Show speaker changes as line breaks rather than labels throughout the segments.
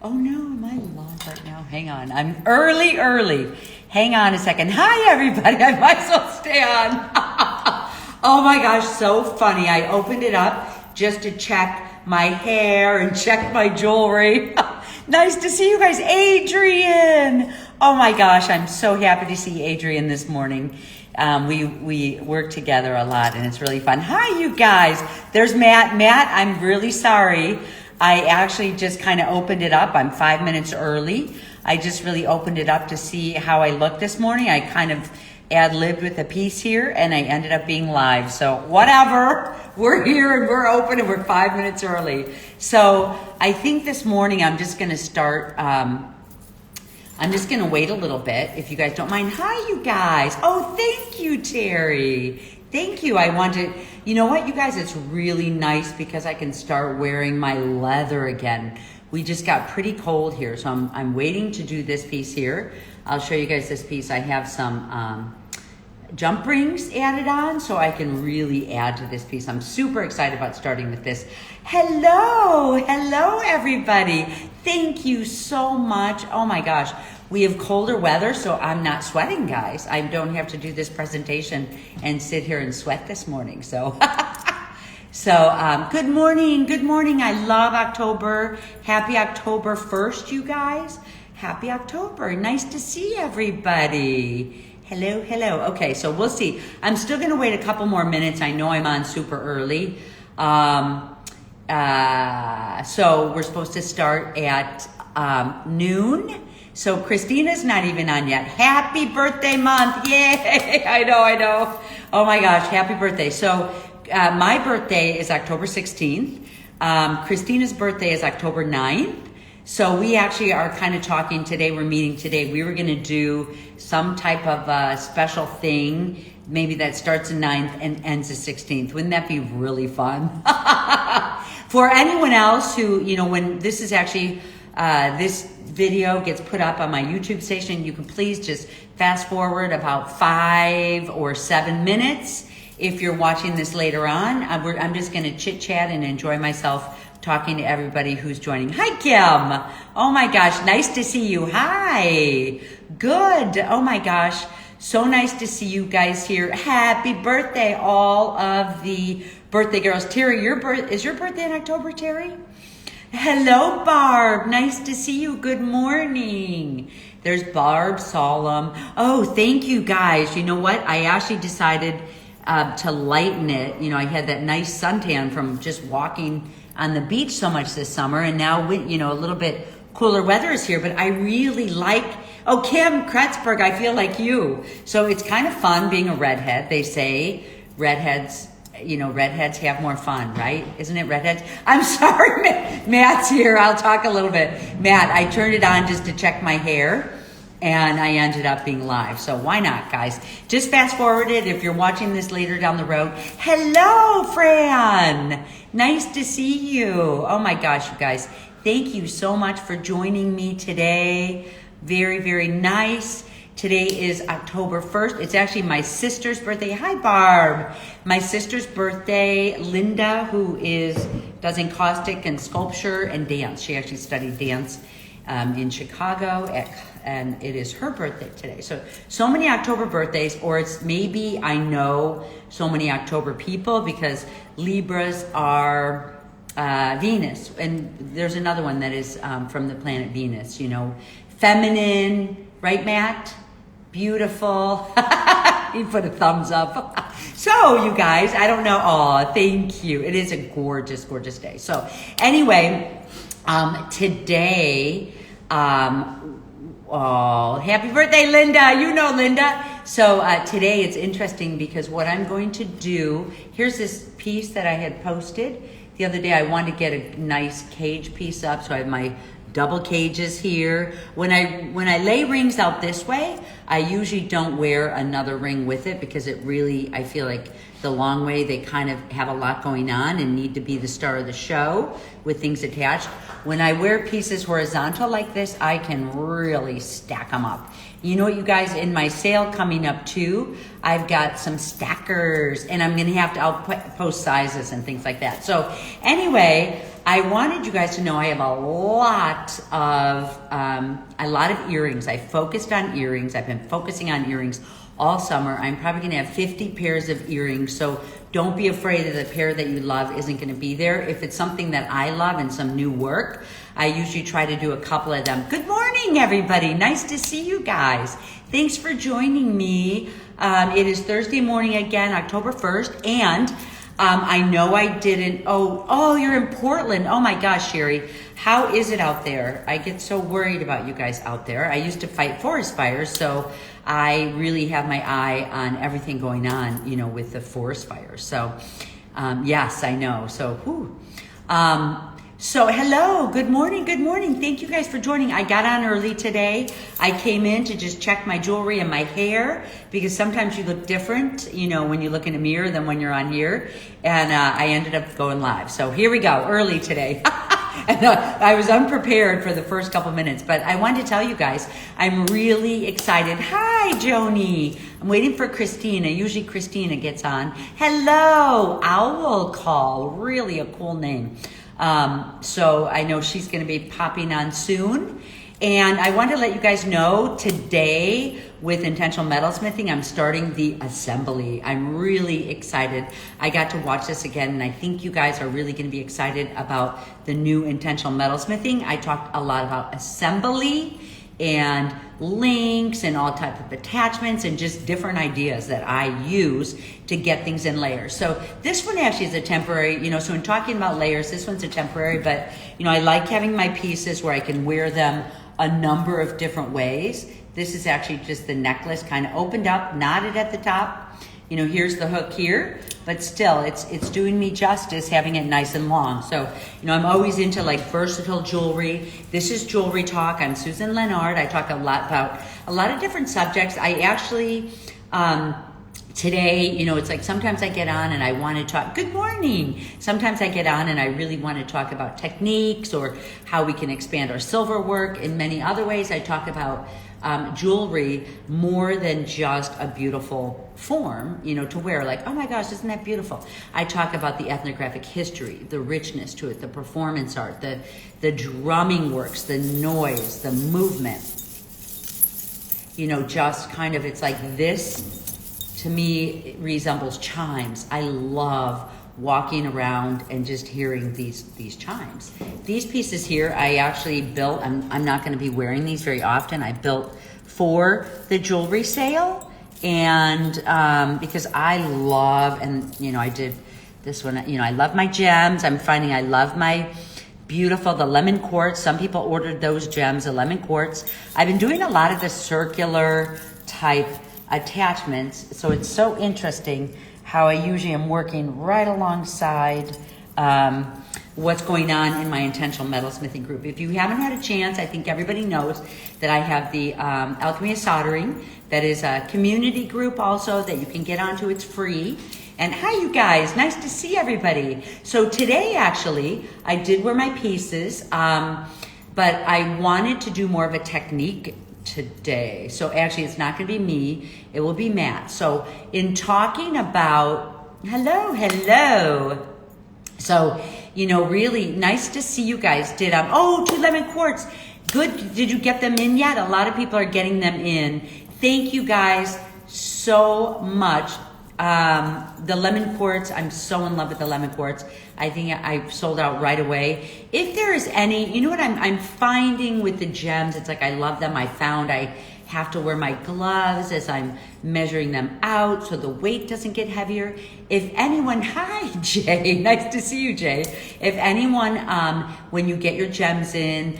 Oh no, am I live right now? Hang on, I'm early. Hang on a second. Hi everybody, I might as well stay on. Oh my gosh, so funny. I opened it up just to check my hair and check my jewelry. Nice to see you guys. Adrian. Oh my gosh, I'm so happy to see Adrian this morning. We work together a lot and it's really fun. Hi you guys. There's Matt. Matt, I'm really sorry. I actually just kind of opened it up. I'm 5 minutes early. I just really opened it up to see how I look this morning. I kind of ad-libbed with a piece here and I ended up being live. So whatever, we're here and we're open and we're 5 minutes early. So I think this morning I'm just going to start, I'm just going to wait a little bit if you guys don't mind. Hi you guys. Oh, thank you, Terry. Thank you. I wanted, you know what, you guys, it's really nice because I can start wearing my leather again. We just got pretty cold here, so I'm waiting to do this piece here. I'll show you guys this piece. I have some jump rings added on, so I can really add to this piece. I'm super excited about starting with this. Hello everybody. Thank you so much. Oh my gosh. We have colder weather, so I'm not sweating, guys. I don't have to do this presentation and sit here and sweat this morning. So, good morning. I love October. Happy October 1st, you guys. Happy October. Nice to see everybody. Hello. Okay, so we'll see. I'm still going to wait a couple more minutes. I know I'm on super early. So we're supposed to start at noon. So Christina's not even on yet. Happy birthday month. Yay. I know. Oh my gosh. Happy birthday. So my birthday is October 16th. Christina's birthday is October 9th. So we actually are kind of talking today. We're meeting today. We were going to do some type of special thing, maybe that starts the 9th and ends the 16th. Wouldn't that be really fun? For anyone else who, you know, when this is actually, this video gets put up on my YouTube station, you can please just fast forward about 5 or 7 minutes. If you're watching this later on, I'm just going to chit chat and enjoy myself talking to everybody who's joining. Hi, Kim. Oh my gosh. Nice to see you. Hi. Good. Oh my gosh. So nice to see you guys here. Happy birthday, all of the birthday girls. Terry, is your birthday in October, Terry? Hello, Barb. Nice to see you. Good morning. There's Barb Solemn. Oh, thank you guys. You know what? I actually decided to lighten it. You know, I had that nice suntan from just walking on the beach so much this summer. And now, you know, a little bit cooler weather is here. But I really like, oh, Kim Kretzberg, I feel like you. So it's kind of fun being a redhead. They say redheads, you know, redheads have more fun, right? Isn't it redheads? I'm sorry, Matt's here. I'll talk a little bit. Matt, I turned it on just to check my hair and I ended up being live. So why not, guys? Just fast forward it if you're watching this later down the road. Hello, Fran. Nice to see you. Oh my gosh, you guys. Thank you so much for joining me today. Very, very nice. Today is October 1st. It's actually my sister's birthday. Hi, Barb. My sister's birthday, Linda, who does encaustic and sculpture and dance. She actually studied dance in Chicago, and it is her birthday today. So many October birthdays, or it's maybe I know so many October people because Libras are Venus. And there's another one that is from the planet Venus, you know, feminine, right, Matt? Beautiful. He put a thumbs up. So you guys, I don't know. Oh, thank you. It is a gorgeous, gorgeous day. So anyway, today, oh, happy birthday, Linda. You know Linda. So today it's interesting because what I'm going to do, here's this piece that I had posted the other day. I wanted to get a nice cage piece up. So I have my double cages here. When I lay rings out this way, I usually don't wear another ring with it because it really, I feel like the long way, they kind of have a lot going on and need to be the star of the show with things attached. When I wear pieces horizontal like this, I can really stack them up. You know what, you guys, in my sale coming up too, I've got some stackers and I'm going to have to, I'll post sizes and things like that. So anyway, I wanted you guys to know I have a lot of earrings. I focused on earrings. I've been focusing on earrings all summer. I'm probably gonna have 50 pairs of earrings, so don't be afraid that the pair that you love isn't gonna be there. If it's something that I love and some new work, I usually try to do a couple of them. Good morning, everybody. Nice to see you guys. Thanks for joining me. It is Thursday morning again, October 1st, and I know I didn't, you're in Portland. Oh my gosh, Sherry, how is it out there? I get so worried about you guys out there. I used to fight forest fires, so I really have my eye on everything going on, with the forest fires. So, yes, I know. So, So hello, good morning. Thank you guys for joining. I got on early today. I came in to just check my jewelry and my hair because sometimes you look different, when you look in a mirror than when you're on here. And I ended up going live. So here we go, early today. And I was unprepared for the first couple minutes, but I wanted to tell you guys, I'm really excited. Hi, Joni. I'm waiting for Christina. Usually Christina gets on. Hello, Owl Call. Really a cool name. So I know she's going to be popping on soon. And I want to let you guys know today with Intentional Metalsmithing, I'm starting the assembly. I'm really excited. I got to watch this again, and I think you guys are really going to be excited about the new Intentional Metalsmithing. I talked a lot about assembly and links and all types of attachments and just different ideas that I use to get things in layers. So this one actually is a temporary, so in talking about layers, this one's a temporary, but I like having my pieces where I can wear them a number of different ways. This is actually just the necklace kind of opened up, knotted at the top. Here's the hook here, but still it's doing me justice having it nice and long. So, I'm always into like versatile jewelry. This is Jewelry Talk. I'm Susan Leonard. I talk a lot about a lot of different subjects. I actually, today, it's like sometimes I get on and I want to talk, good morning. Sometimes I get on and I really want to talk about techniques or how we can expand our silver work. In many other ways, I talk about jewelry more than just a beautiful form, to wear. Like, oh my gosh, isn't that beautiful? I talk about the ethnographic history, the richness to it, the performance art, the drumming works, the noise, the movement. Just kind of, it's like this, to me, it resembles chimes. I love walking around and just hearing these chimes. These pieces here, I actually built. I'm not going to be wearing these very often. I built for the jewelry sale, and because I love, and I did this one. I love my gems. I'm finding I love my beautiful, the lemon quartz. Some people ordered those gems, the lemon quartz. I've been doing a lot of the circular type attachments, so it's so interesting how I usually am working right alongside what's going on in my Intentional Metalsmithing group. If you haven't had a chance, I think everybody knows that I have the Alchemy of Soldering. That is a community group also that you can get onto. It's free. And hi, you guys. Nice to see everybody. So today, actually, I did wear my pieces, but I wanted to do more of a technique today. So actually, it's not going to be me. It will be Matt. So in talking about, hello. So, really nice to see you guys. Did 2 lemon quartz. Good. Did you get them in yet? A lot of people are getting them in. Thank you guys so much. The lemon quartz, I'm so in love with the lemon quartz. I think I sold out right away. If there is any, what I'm finding with the gems, it's like I love them. I found I have to wear my gloves as I'm measuring them out so the weight doesn't get heavier. If anyone, hi Jay, nice to see you, Jay. If anyone, when you get your gems in,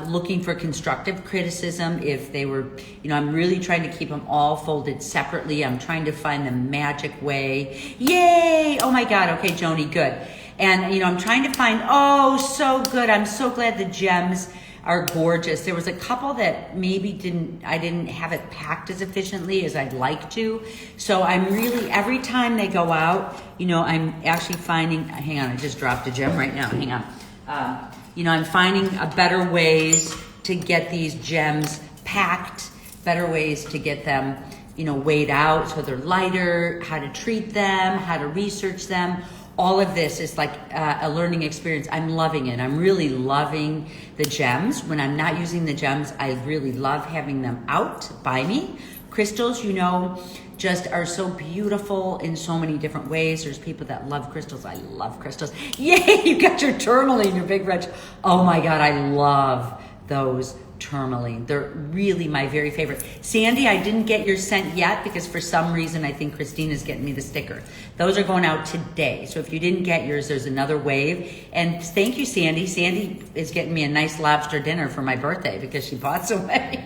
looking for constructive criticism, if they were, I'm really trying to keep them all folded separately. I'm trying to find the magic way. Yay! Oh my God. Okay, Joni, good. And, I'm trying to find, so good. I'm so glad the gems are gorgeous. There was a couple that maybe I didn't have it packed as efficiently as I'd like to. So I'm really, every time they go out, I'm actually finding, hang on, I just dropped a gem right now, hang on. I'm finding better ways to get these gems packed, better ways to get them, weighed out so they're lighter, how to treat them, how to research them. all of this is like a learning experience. I'm loving it. I'm really loving the gems. When I'm not using the gems, I really love having them out by me. Crystals, you know, just are so beautiful in so many different ways. There's people that love crystals. I love crystals. Yay, you got your tourmaline, your big red. Oh my God, I love those tourmaline. They're really my very favorite. Sandy, I didn't get your scent yet because for some reason I think Christina's getting me the sticker. Those are going out today. So if you didn't get yours, there's another wave. And thank you, Sandy. Sandy is getting me a nice lobster dinner for my birthday because she bought so many.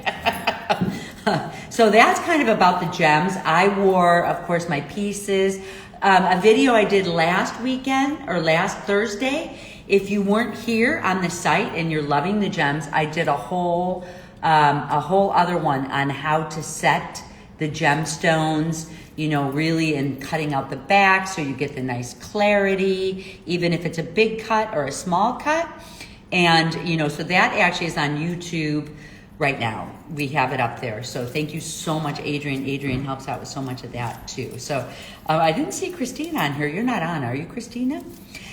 So that's kind of about the gems. I wore, of course, my pieces. A video I did last weekend or last Thursday. If you weren't here on the site and you're loving the gems, I did a whole other one on how to set the gemstones, you know, really in cutting out the back so you get the nice clarity, even if it's a big cut or a small cut. And, you know, so that actually is on YouTube right now. We have it up there. So thank you so much, Adrian. Adrian helps out with so much of that too. So I didn't see Christina on here. You're not on, are you, Christina?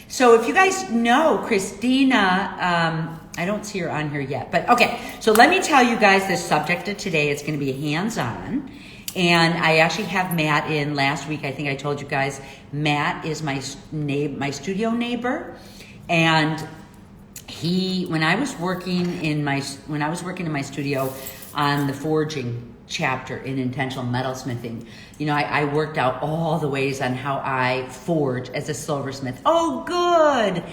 So if you guys know Christina, I don't see her on here yet, but okay. So let me tell you guys the subject of today. It's going to be hands-on. And I actually have Matt in last week. I think I told you guys, Matt is my studio neighbor. And when I was working in my studio on the forging chapter in intentional metalsmithing, you know, I worked out all the ways on how I forge as a silversmith. Oh, good,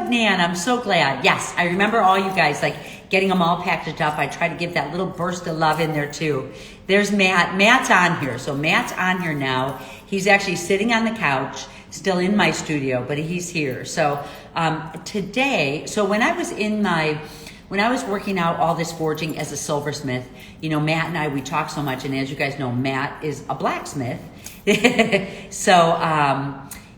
Nan. I'm so glad. Yes, I remember all you guys like getting them all packaged up. I try to give that little burst of love in there too. There's Matt. Matt's on here. So Matt's on here now. He's actually sitting on the couch, still in my studio, but he's here. So today, so when I was working out all this forging as a silversmith, you know, Matt and I, we talk so much, and as you guys know, Matt is a blacksmith. So,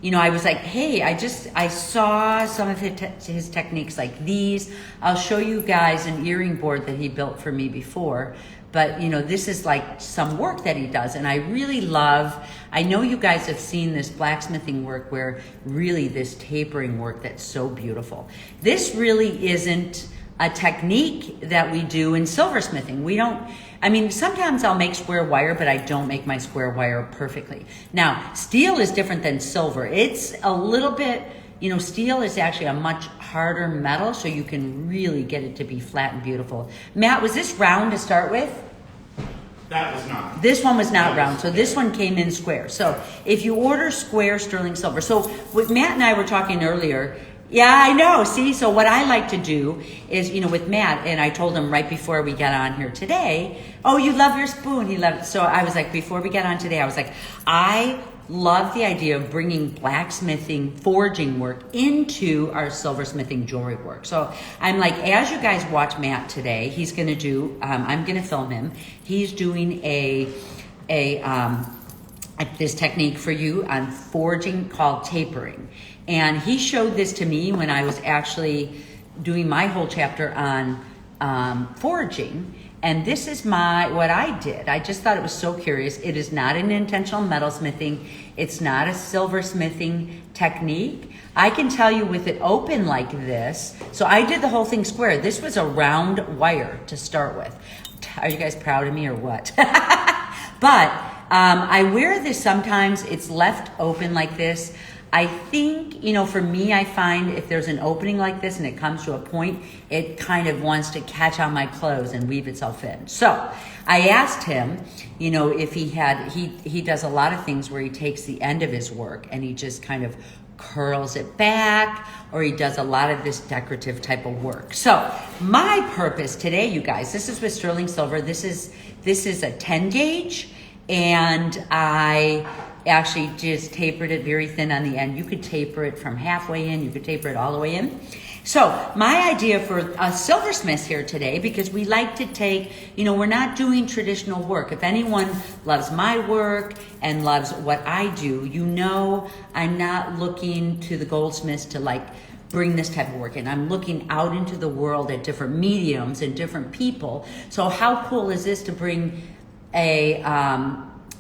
you know, I was like, hey, I saw some of his techniques like these. I'll show you guys an earring board that he built for me before. But, you know, this is like some work that he does. And I really love, I know you guys have seen this blacksmithing work where really this tapering work that's so beautiful. This really isn't a technique that we do in silversmithing. We don't, I mean, sometimes I'll make square wire, but I don't make my square wire perfectly. Now, steel is different than silver. It's a little bit, you know, steel is actually a much harder metal, so you can really get it to be flat and beautiful. Matt, was this round to start with?
That was not.
This one was not round, so this one came in square. So if you order square sterling silver, so what Matt and I were talking earlier, yeah, I know. See, so what I like to do is, you know, with Matt, and I told him right before we got on here today, oh, you love your spoon. He loved it. So I was like, before we got on today, I was like, I love the idea of bringing blacksmithing, forging work into our silversmithing jewelry work. So I'm like, as you guys watch Matt today, he's going to do, I'm going to film him. He's doing this technique for you on forging called tapering. And he showed this to me when I was actually doing my whole chapter on forging. And this is what I did. I just thought it was so curious. It is not an intentional metalsmithing. It's not a silversmithing technique. I can tell you with it open like this. So I did the whole thing square. This was a round wire to start with. Are you guys proud of me or what? But I wear this sometimes. It's left open like this. I think, you know, for me, I find if there's an opening like this and it comes to a point, it kind of wants to catch on my clothes and weave itself in. So I asked him, you know, if he does a lot of things where he takes the end of his work and he just kind of curls it back, or he does a lot of this decorative type of work. So my purpose today, you guys, this is with sterling silver. This is a 10 gauge, and I actually just tapered it very thin on the end. You could taper it from halfway in, you could taper it all the way in. So my idea for a silversmith here today, because we like to take, you know, we're not doing traditional work. If anyone loves my work and loves what I do, you know, I'm not looking to the goldsmiths to like bring this type of work in. I'm looking out into the world at different mediums and different people. So how cool is this to bring a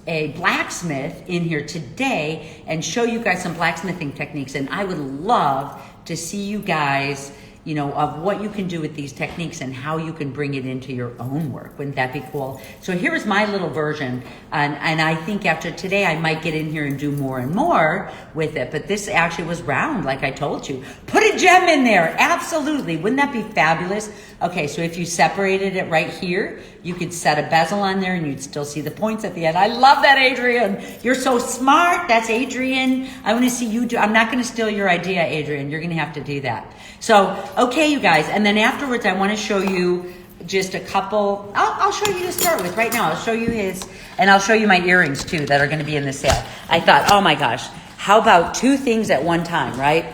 a blacksmith in here today and show you guys some blacksmithing techniques. And I would love to see you guys, you know, of what you can do with these techniques and how you can bring it into your own work. Wouldn't that be cool? So here's my little version. And I think after today, I might get in here and do more and more with it. But this actually was round, like I told you. Put a gem in there. Absolutely. Wouldn't that be fabulous? Okay, so if you separated it right here, you could set a bezel on there and you'd still see the points at the end. I love that, Adrian. You're so smart. That's Adrian. I want to see you do. I'm not going to steal your idea, Adrian. You're going to have to do that. So, okay, you guys. And then afterwards, I want to show you just a couple. I'll show you to start with right now. I'll show you his, and I'll show you my earrings too that are going to be in the sale. I thought, oh my gosh, how about 2 things at one time, right?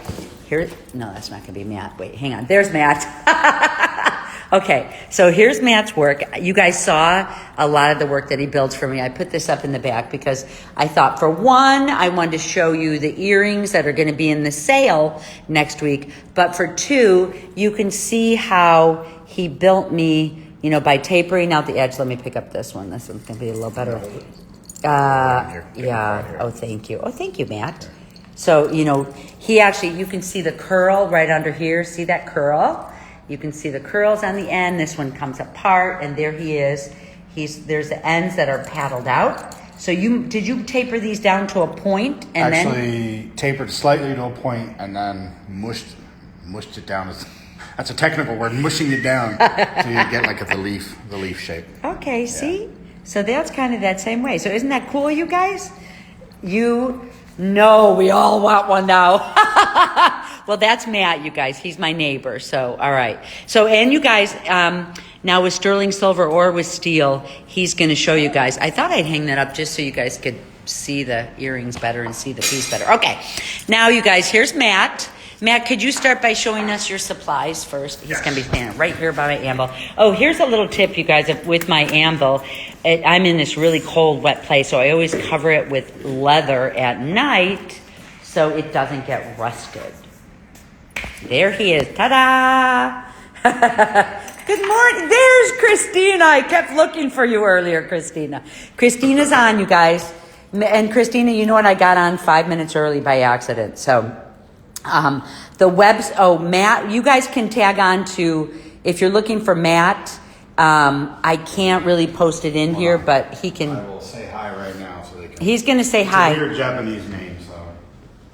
Here, no, that's not going to be Matt. Wait, hang on. There's Matt. Okay, so here's Matt's work. You guys saw a lot of the work that he builds for me. I put this up in the back because I thought, for one, I wanted to show you the earrings that are going to be in the sale next week. But for 2, you can see how he built me, you know, by tapering out the edge. Let me pick up this one. This one's going to be a little better. Yeah. Oh, thank you. Oh, thank you, Matt. So, you know, he actually, you can see the curl right under here. See that curl? You can see the curls on the end. This one comes apart, and there he is. There's the ends that are paddled out. So did you taper these down to a point and
actually tapered slightly to a point and then mushed it down. That's a technical word, mushing it down so you get like the leaf shape.
Okay, see? So that's kind of that same way. So isn't that cool, you guys? You know we all want one now. Well, that's Matt, you guys. He's my neighbor. So, all right. So, and you guys, now with sterling silver or with steel, he's going to show you guys. I thought I'd hang that up just so you guys could see the earrings better and see the piece better. Okay. Now, you guys, here's Matt. Matt, could you start by showing us your supplies first? He's going to be standing right here by my anvil. Oh, here's a little tip, you guys, with my anvil. I'm in this really cold, wet place, so I always cover it with leather at night so it doesn't get rusted. There he is. Ta-da! Good morning. There's Christina. I kept looking for you earlier, Christina. Christina's on, you guys. And Christina, you know what? I got on 5 minutes early by accident. So Matt, you guys can tag on to, if you're looking for Matt, I can't really post it in here, but he can.
I will say hi right now so they can.
He's going to say hi.
It's a weird Japanese name, so.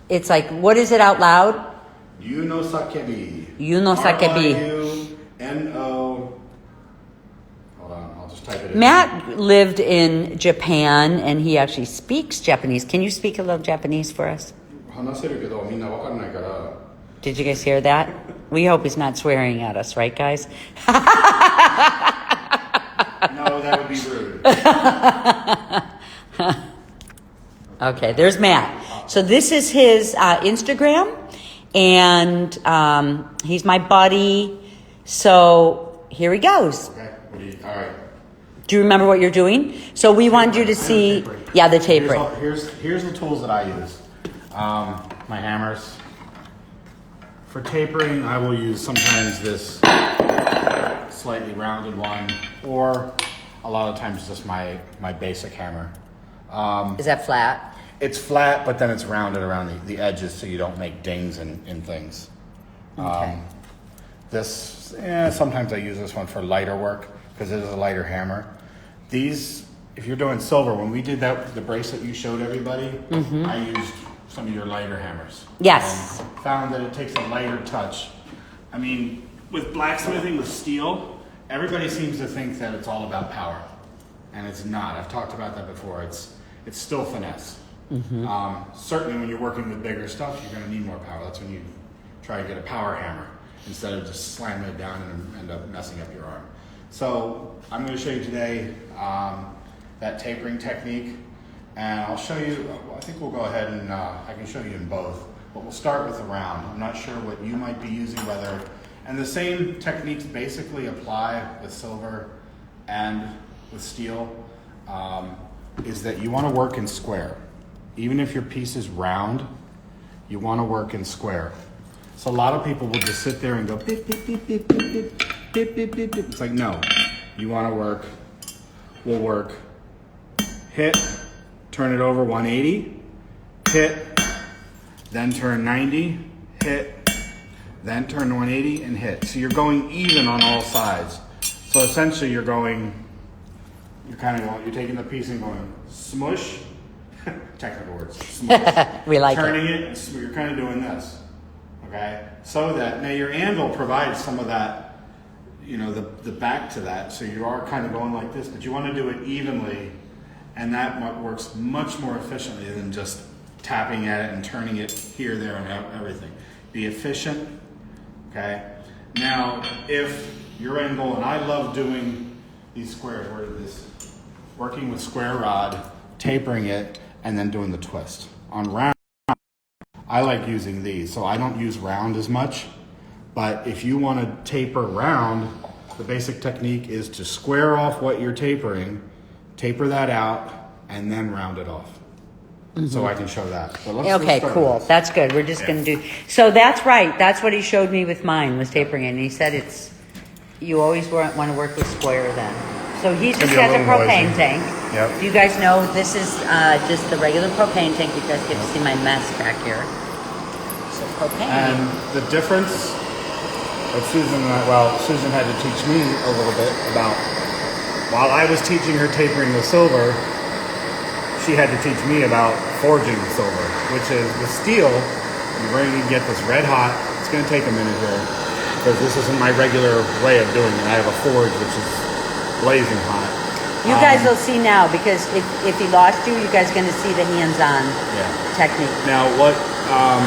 It's like, what is it out loud?
Yuno Sakebi.
Yuno Sakebi.
R-I-U-N-O. Hold on, I'll just type it in.
Matt lived in Japan, and he actually speaks Japanese. Can you speak a little Japanese for us? Did you guys hear that? We hope he's not swearing at us, right, guys?
No, that would be rude.
Okay, there's Matt. So this is his Instagram, and he's my buddy. So here he goes.
Okay, all right.
Do you remember what you're doing? So we wanted you to see, the tapering.
Here's the tools that I use. My hammers. For tapering, I will use sometimes this slightly rounded one, or a lot of times just my basic hammer.
Is that flat?
It's flat, but then it's rounded around the edges so you don't make dings in things.
Okay.
Sometimes I use this one for lighter work because it is a lighter hammer. These, if you're doing silver, when we did the bracelet you showed everybody, I used some of your lighter hammers.
Yes.
And found that it takes a lighter touch. I mean, with blacksmithing, with steel, everybody seems to think that it's all about power. And it's not. I've talked about that before. It's still finesse. Certainly when you're working with bigger stuff, you're going to need more power. That's when you try to get a power hammer instead of just slamming it down and end up messing up your arm. So I'm going to show you today that tapering technique. And I'll show you, I think we'll go ahead and I can show you in both. But we'll start with the round. I'm not sure what you might be using, and the same techniques basically apply with silver and with steel, is that you want to work in square. Even if your piece is round, you want to work in square. So a lot of people will just sit there and go, beep, beep, beep, beep, beep, beep, beep, beep, beep, beep. It's like, no, you want to work, we'll work, hit, turn it over 180, hit, then turn 90, hit, then turn 180 and hit. So you're going even on all sides. So essentially you're kind of going, you're taking the piece and going smush, technical words, smush.
We like
turning it, so you're kind of doing this, okay? So that, now your anvil provides some of that, you know, the back to that, so you are kind of going like this, but you want to do it evenly, and that works much more efficiently than just tapping at it and turning it here, there, and everything. Be efficient, okay? Now, if your end goal, and I love doing these squares, where it is working with square rod, tapering it, and then doing the twist. On round, I like using these, so I don't use round as much, but if you want to taper round, the basic technique is to square off what you're tapering, taper that out, and then round it off. So I can show that. So let's
Okay,
start
cool.
with this.
That's good. We're just going to do. So that's right. That's what he showed me with mine was tapering, and he said it's. You always want to work with square then. So he just
It's gonna
has
be
a
a little
propane
noisy.
tank.
Yep.
You guys know this is just the regular propane tank. You guys get to see my mess back here. So propane.
And the difference, what Susan had to teach me a little bit about, while I was teaching her tapering the silver, she had to teach me about forging the silver, which is with steel, you're ready to get this red hot. It's going to take a minute here, because this isn't my regular way of doing it. I have a forge, which is blazing hot.
You guys will see now, because if he lost you, you guys are going to see the hands-on technique.
Now what? I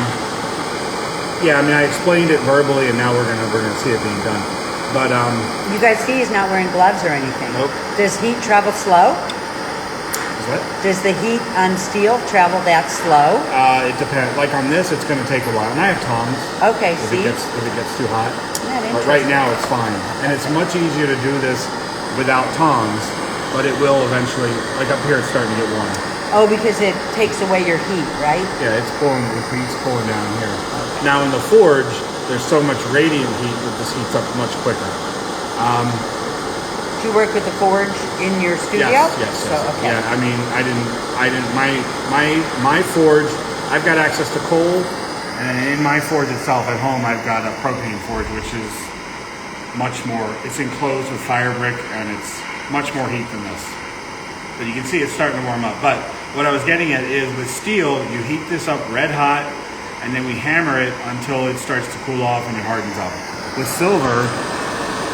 mean, I explained it verbally, and now we're gonna see it being done. But
You guys see he's not wearing gloves or anything.
Nope.
Does heat travel slow?
is what?
Does the heat on steel travel that slow?
It depends. Like on this, it's gonna take a while, and I have tongs.
Okay,
If
see?
it gets too hot.
Yeah,
But right now it's fine, and it's much easier to do this without tongs. But it will eventually. Like up here, it's starting to get warm.
Oh, because it takes away your heat, right?
Yeah, it's pulling. The heat's pulling down here. Now in the forge, there's so much radiant heat that this heats up much quicker.
Do you work with the forge in your studio?
Yes.
So, okay.
Yeah, I mean, I didn't. My forge. I've got access to coal, and in my forge itself at home, I've got a propane forge, which is much more. It's enclosed with fire brick, and it's much more heat than this. But you can see it's starting to warm up. But what I was getting at is with steel, you heat this up red hot, and then we hammer it until it starts to cool off and it hardens up. With silver,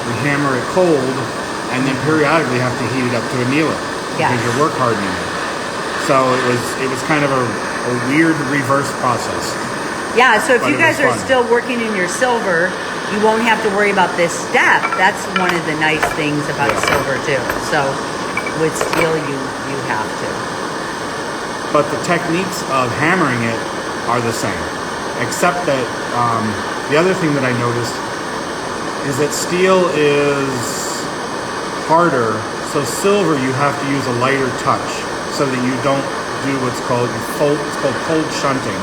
we hammer it cold, and then periodically have to heat it up to anneal it because you're work hardening it. So it was kind of a weird reverse process.
Yeah, so if
But
you
it
guys
was
are
fun.
still working in your silver, you won't have to worry about this step. That's one of the nice things about silver too. So with steel, you have to.
But the techniques of hammering it are the same, except that the other thing that I noticed is that steel is harder, so silver you have to use a lighter touch so that you don't do what's called it's called cold shunting,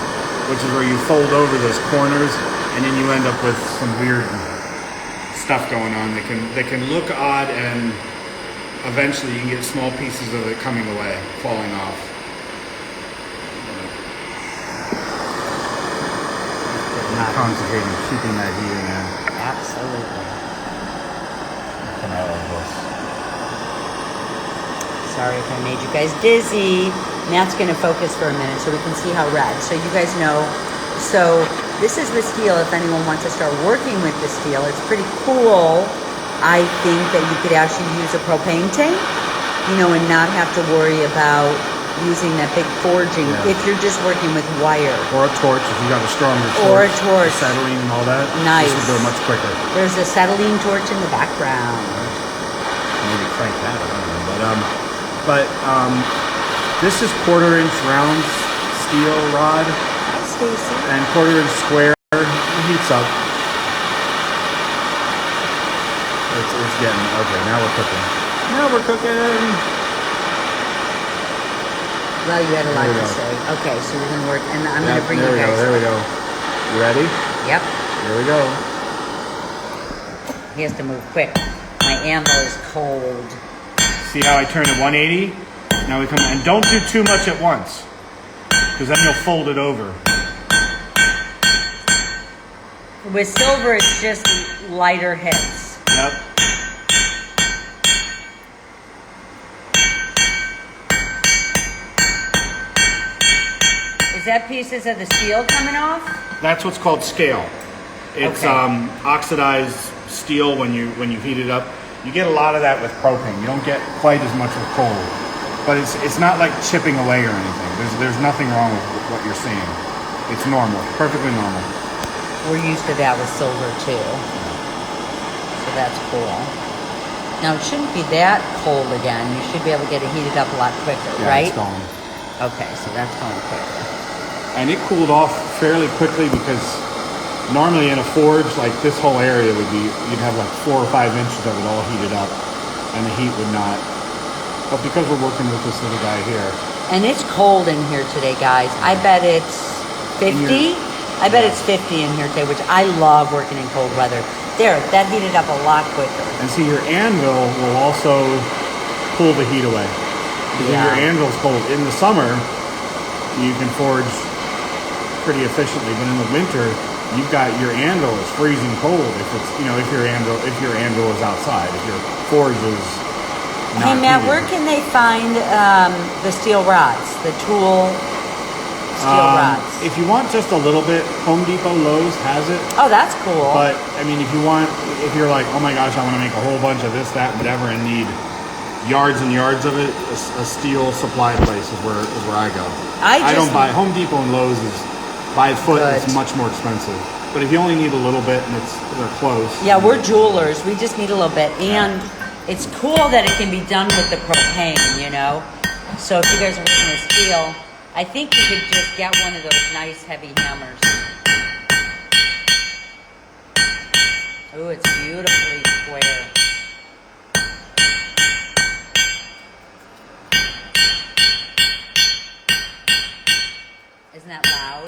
which is where you fold over those corners and then you end up with some weird stuff going on that can look odd, and eventually you can get small pieces of it coming away, falling off. I'm concentrating on keeping that heat in there.
Absolutely.
Come out of this.
Sorry if I made you guys dizzy. Matt's going to focus for a minute so we can see how red. So you guys know. So this is the steel. If anyone wants to start working with the steel, it's pretty cool. I think that you could actually use a propane tank, and not have to worry about using that big forging if you're just working with wire.
Or a torch if you got a stronger torch.
Or a torch.
Acetylene and all that.
Nice.
This will go much quicker.
There's a acetylene torch in the background.
Maybe crank that. I don't know. But this is 1/4 inch round steel rod
Hi, Stacy.
and 1/4 inch square. It heats up. It's getting okay. Now we're cooking.
Well, you had a lot
There we
to
go.
say. Okay, so we're going to work, and I'm going to bring you guys.
There we go. You ready?
Yep.
Here we go.
He has to move quick. My anvil is cold.
See how I turned it 180? Now we come, and don't do too much at once, because then you'll fold it over.
With silver, it's just lighter hits.
Yep.
Is that pieces of the steel coming off?
That's what's called scale. It's
Okay.
Oxidized steel when you heat it up. You get a lot of that with propane. You don't get quite as much with coal, but it's not like chipping away or anything. There's nothing wrong with what you're seeing. It's normal, perfectly normal.
We're used to that with silver too. So that's cool. Now it shouldn't be that cold again. You should be able to get it heated up a lot quicker,
Yeah,
right?
it's going.
Okay, so that's going quicker.
And it cooled off fairly quickly because normally in a forge, like this whole area would be, you'd have like 4 or 5 inches of it all heated up and the heat would not. But because we're working with this little guy here.
And it's cold in here today, guys. I bet it's 50. I bet it's 50 in here today, which I love working in cold weather. There, that heated up a lot quicker.
And see, your anvil will also pull the heat away. Because
Yeah.
if your anvil's cold in the summer, you can forge pretty efficiently, but in the winter, you've got your anvil is freezing cold. If it's if your anvil is outside, if your forge is not
Hey Matt,
heated.
where can they find the steel rods, the tool steel rods?
If you want just a little bit, Home Depot, Lowe's has it.
Oh, that's cool.
But I mean, if you're like, oh my gosh, I want to make a whole bunch of this, that, whatever, and need yards and yards of it, a steel supply place is where I go. I don't buy Home Depot and Lowe's is by foot.
Good.
It's much more expensive. But if you only need a little bit and they're close.
Yeah, we're jewelers. We just need a little bit, and it's cool that it can be done with the propane. So if you guys are working with steel, I think you could just get one of those nice heavy hammers. Ooh, it's beautifully square. Isn't that loud?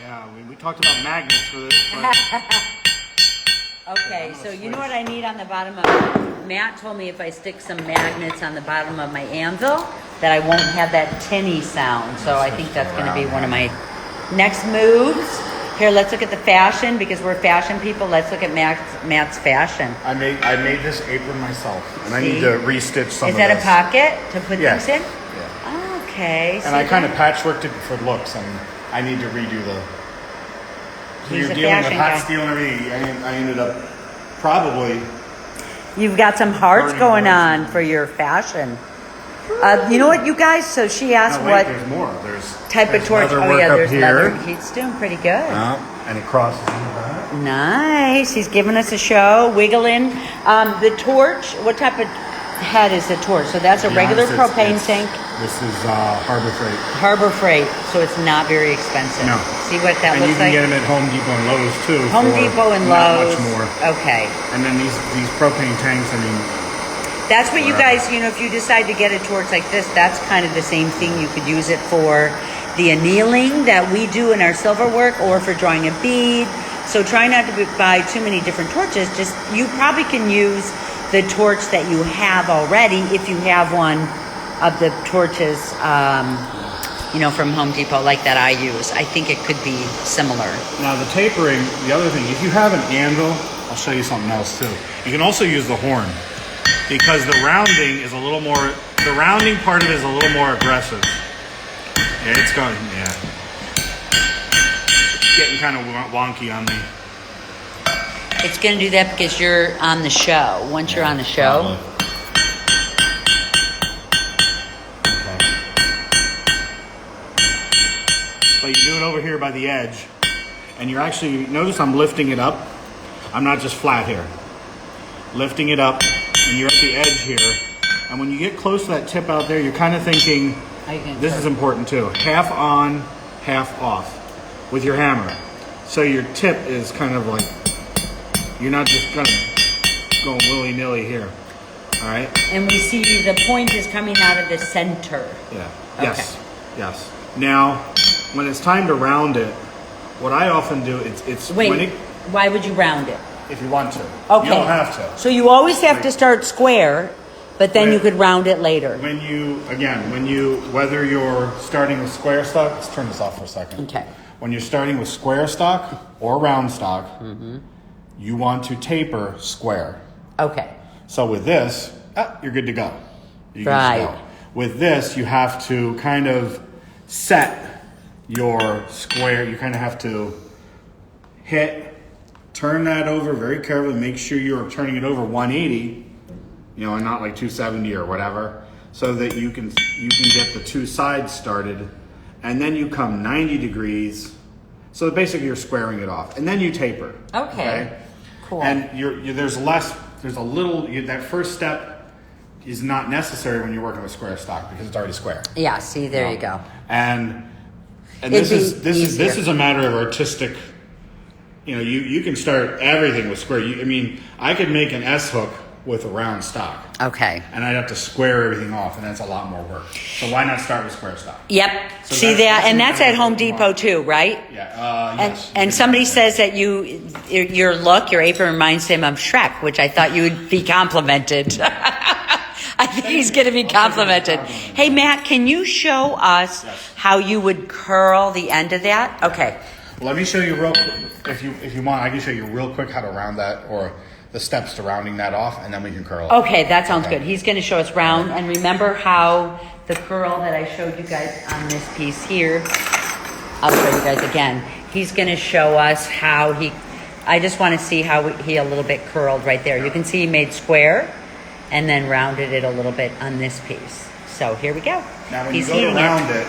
Yeah, we talked about magnets for this. But
Okay, so you know what I need on the bottom of Matt told me if I stick some magnets on the bottom of my anvil that I won't have that tinny sound. So I think that's going to be one of my next moves. Here, let's look at the fashion because we're fashion people. Let's look at Matt's fashion.
I made this apron myself, and I
See?
need to restitch some
Is
of
that
this.
a pocket to put
Yes.
things in?
Yeah.
Okay.
And I kind of patchworked it for looks, and I need to redo the. So
He's
you're
a
dealing with
fashion
hot
guy.
steel and everything. I ended up probably.
You've got some hearts
Burning
going
holes.
on for your fashion. You know what, you guys? So she asked
No, wait,
what
there's more. There's
type of
there's
torch.
leather
Oh
work
yeah,
up
there's
here.
leather. He's doing pretty good.
And it crosses into that.
Nice. He's giving us a show, wiggling. The torch. What type of head is the torch? So that's a
To be
regular
honest,
propane tank,
This is Harbor Freight.
Harbor Freight. So it's not very expensive.
No.
See what that
And you
looks
can
like.
get them at Home Depot and Lowe's too.
Home
for
Depot and
not
Lowe's.
much more.
Okay.
And then these propane tanks. I mean,
That's what you
Wherever.
guys, if you decide to get a torch like this, that's kind of the same thing. You could use it for the annealing that we do in our silver work or for drawing a bead. So try not to buy too many different torches. Just, you probably can use the torch that you have already if you have one of the torches, from Home Depot like that I use. I think it could be similar.
now the tapering. The other thing, if you have an anvil, I'll show you something else too. You can also use the horn. Because the rounding is a little more, the rounding part of it is a little more aggressive. Yeah, it's going, It's getting kind of wonky on me.
It's going to do that because you're on the show. Once you're on the show.
Probably. Okay. But you do it over here by the edge. And you're actually, notice I'm lifting it up. I'm not just flat here. Lifting it up. And you're at the edge here, and when you get close to that tip out there, you're kind of thinking, this is important too, half on, half off with your hammer. So your tip is kind of like, you're not just kind of going willy-nilly here, all right?
And we see the point is coming out of the center.
Yeah,
Okay.
yes. Now, when it's time to round it, what I often do, it's
Wait,
when it,
why would you round it?
if you want to.
Okay.
You don't have to.
So you always have to start square, But then you could round it later.
When you, whether you're starting with square stock, let's turn this off for a second.
Okay.
When you're starting with square stock or round stock, you want to taper square.
Okay.
So with this, you're good to go. You're good to
Right.
go. With this, you have to kind of set your square. You kind of have to turn that over very carefully. Make sure you're turning it over 180. And not like 270 or whatever, so that you can get the two sides started, and then you come 90 degrees. So basically, you're squaring it off, and then you taper.
Okay. Cool.
And there's a little. That first step is not necessary when you're working with square stock because it's already square.
Yeah. See, there you go.
And
It'd
this
be
is a matter of artistic. You can start everything with square. I could make an S hook with a round stock.
Okay.
And I'd have to square everything off, and that's a lot more work. So why not start with square stock?
Yep.
So
See that, and that's at Home Depot too, right?
Yeah. Yes.
And somebody says that your apron reminds him of Shrek, which I thought you would be complimented. I think he's going to be complimented. Hey, Matt, can you show us how you would curl the end of that? Okay.
Well, let me show you real quick. If you want, I can show you real quick how to round that, or the steps to rounding that off, and then we can curl it.
Okay, that sounds good. He's going to show us round, and remember how the curl that I showed you guys on this piece here, I'll show you guys again. He's going to show us how I just want to see how he a little bit curled right there. You can see he made square and then rounded it a little bit on this piece. So here we go.
Now when you go to round it,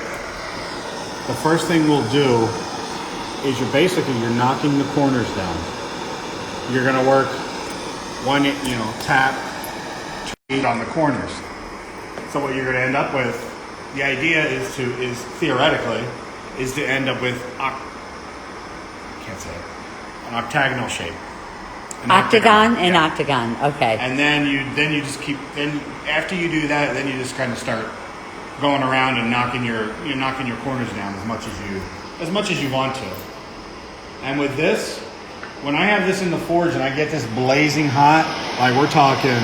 the first thing we'll do is you're knocking the corners down. You're going to work tap on the corners. So what you're going to end up with, the idea is theoretically to end up with an octagonal shape.
Octagon and octagon. Okay.
And then you just keep. Then after you do that, then you just kind of start going around and knocking your corners down as much as you want to. And with this, when I have this in the forge and I get this blazing hot, like we're talking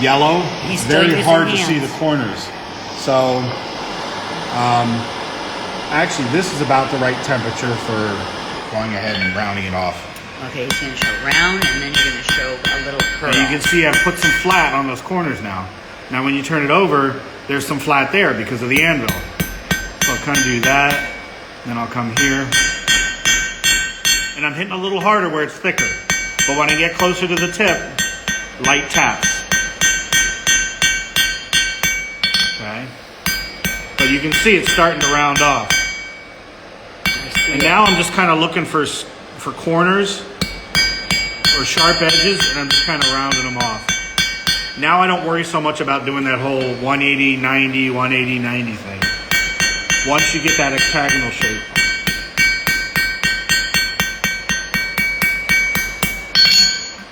yellow, it's very hard to see the corners. So, actually, this is about the right temperature for going ahead and rounding it off.
Okay, he's going to show round, and then you're going to show a little curl.
And you can see I've put some flat on those corners now. Now, when you turn it over, there's some flat there because of the anvil. So I'll kind of do that, then I'll come here. And I'm hitting a little harder where it's thicker. But when I get closer to the tip, light taps. Okay? But you can see it's starting to round off. And now I'm just kind of looking for corners or sharp edges, and I'm just kind of rounding them off. Now I don't worry so much about doing that whole 180, 90, 180, 90 thing. Once you get that octagonal shape.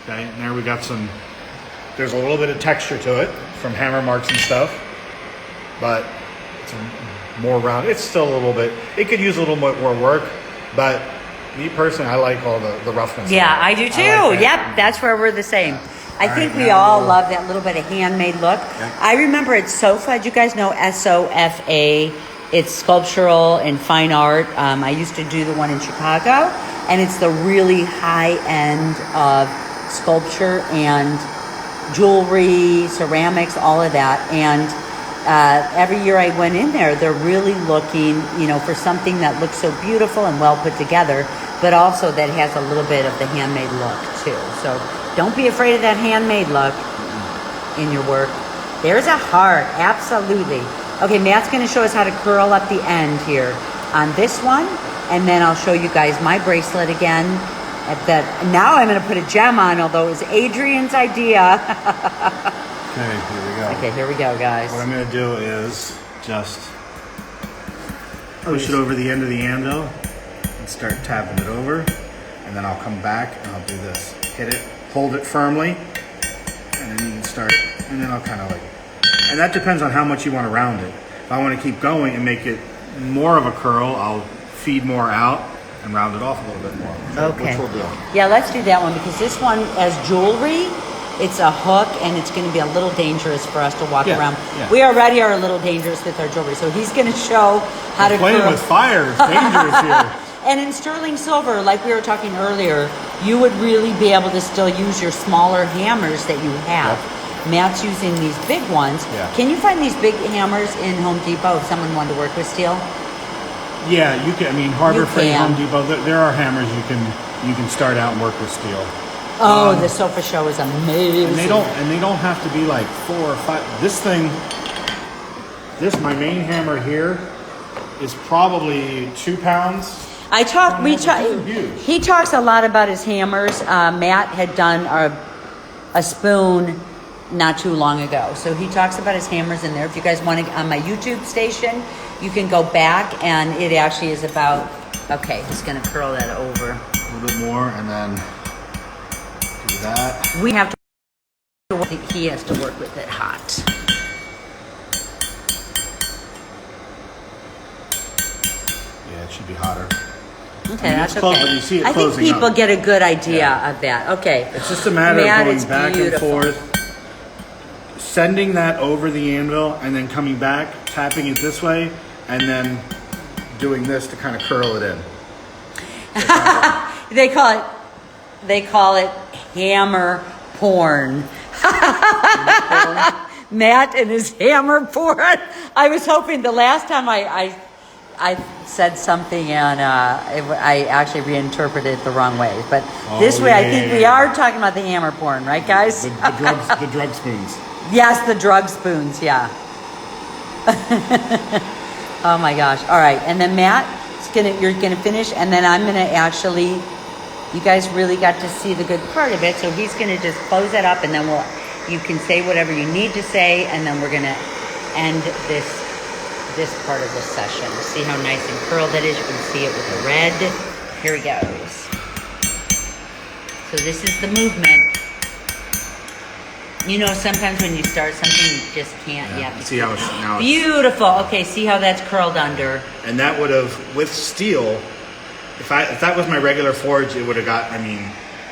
Okay, and there we got there's a little bit of texture to it from hammer marks and stuff, but it's more round. It's still a little bit, it could use a little bit more work, but me personally, I like all the roughness.
Yeah, I do too.
Like that.
Yep, that's where we're the same. I think
right,
we all love that little bit of handmade look.
Yeah.
I remember at SOFA, do you guys know SOFA? It's sculptural and fine art. I used to do the one in Chicago, and it's the really high end of sculpture and jewelry, ceramics, all of that. And every year I went in there, they're really looking, for something that looks so beautiful and well put together, but also that has a little bit of the handmade look too. So don't be afraid of that handmade look in your work. There's a heart, absolutely. Okay, Matt's going to show us how to curl up the end here on this one, and then I'll show you guys my bracelet again. Now I'm going to put a gem on, although it was Adrian's idea.
Okay, here we go.
Okay, here we go, guys.
What I'm going to do is just push it over the end of the anvil and start tapping it over, and then I'll come back and I'll do this. Hit it, hold it firmly, and then you can start, and then I'll kind of and that depends on how much you want to round it. If I want to keep going and make it more of a curl, I'll feed more out and round it off a little bit more.
Okay.
Which we'll do.
Yeah, let's do that one, because this one as jewelry It's a hook, and it's going to be a little dangerous for us to walk
Yeah,
around.
yeah.
We already are a little dangerous with our jewelry, so he's going to show how to
Playing
curl.
with fire is dangerous here.
And in sterling silver, like we were talking earlier, you would really be able to still use your smaller hammers that you have. Matt's using these big ones.
Yeah.
Can you find these big hammers in Home Depot if someone wanted to work with steel?
Yeah, you can. I mean, Harbor
You
Freight,
can.
Home Depot. There are hammers you can start out and work with steel.
Oh, the sofa show is amazing.
And they don't have to be like 4 or 5. This my main hammer here is probably 2 pounds.
Huge. He talks a lot about his hammers. Matt had done a spoon not too long ago, so he talks about his hammers in there. If you guys want to, on my YouTube station, you can go back, and it actually is about. Okay, just gonna curl that over
A little bit more, and then do that.
We have to work. He has to work with it hot.
Yeah, it should be hotter.
Okay,
I mean,
that's
it's close,
okay.
but you see it
I think
closing
people
up.
get a good idea
Yeah.
of that. Okay.
It's just a matter
Matt,
of going
it's
back
beautiful.
and forth, sending that over the anvil, and then coming back, tapping it this way, and then doing this to kind of curl it in.
They call it hammer porn. Matt and his hammer porn. I was hoping the last time I said something and I actually reinterpreted it the wrong way. But this way, I think we are talking about the hammer porn, right, guys?
The drug spoons.
Yes, the drug spoons. Yeah. Oh my gosh! All right, and then Matt, you're gonna finish, and then I'm gonna actually. You guys really got to see the good part of it, so he's gonna just close it up, and then you can say whatever you need to say, and then we're gonna end this part of the session. See how nice and curled it is. You can see it with the red. Here he goes. So this is the movement. You know, sometimes when you start something, you just can't.
Yeah.
Yeah.
See how it's now.
Beautiful. Okay, see how that's curled under.
And that would have, with steel, if that was my regular forge, it would have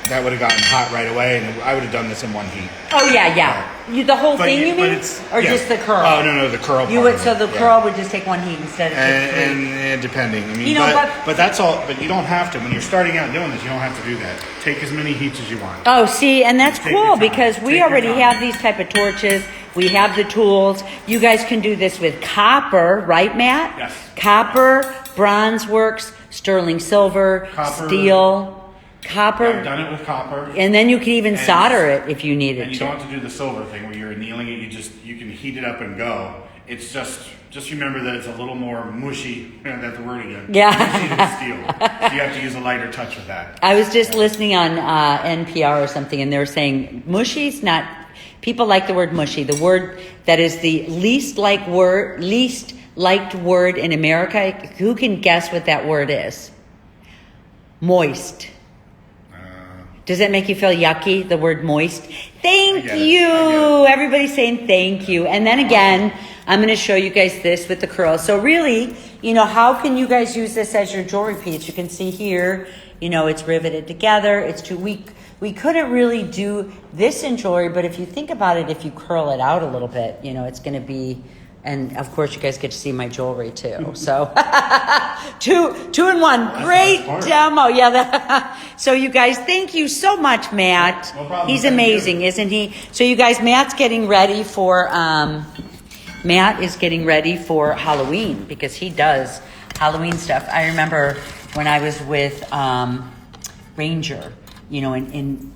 that would have gotten hot right away, and I would have done this in one heat.
Oh yeah. The whole thing, you mean, or
yeah.
just the curl?
Oh no, the curl.
You
part
would
of
so
it,
the
yeah.
curl would just take one heat instead of three.
And depending, I mean,
You know,
but that's all. But you don't have to when you're starting out doing this. You don't have to do that. Take as many heats as you want.
Oh, see, and that's
Take your
cool
time.
because we
Take your
already
time.
have these type of torches. We have the tools. You guys can do this with copper, right, Matt?
Yes.
Copper, bronze works, sterling silver,
Copper.
steel, copper,
I've done it with copper.
and then you can even
And-
solder it if you needed
And you
to.
don't have to do the silver thing where you're annealing it. You can heat it up and go. It's just remember that it's a little more mushy. That's the word again.
Yeah.
Mushy than steel. So you have to use a lighter touch with that.
I was just listening on NPR or something, and they were saying mushy's not. People like the word mushy. The word that is the least liked word in America. Who can guess what that word is? Moist. Does that make you feel yucky? The word moist. Thank
I get it.
you. Everybody's saying thank you. And then again, I'm going to show you guys this with the curls. So really, how can you guys use this as your jewelry piece? You can see here, it's riveted together. It's too weak. We couldn't really do this in jewelry, but if you think about it, if you curl it out a little bit, it's going to be, and of course you guys get to see my jewelry too. So two in one. Great demo. Yeah. So you guys, thank you so much, Matt.
No problem.
He's
Thank
amazing,
you.
isn't he? So you guys, Matt is getting ready for Halloween because he does Halloween stuff. I remember when I was with Ranger, in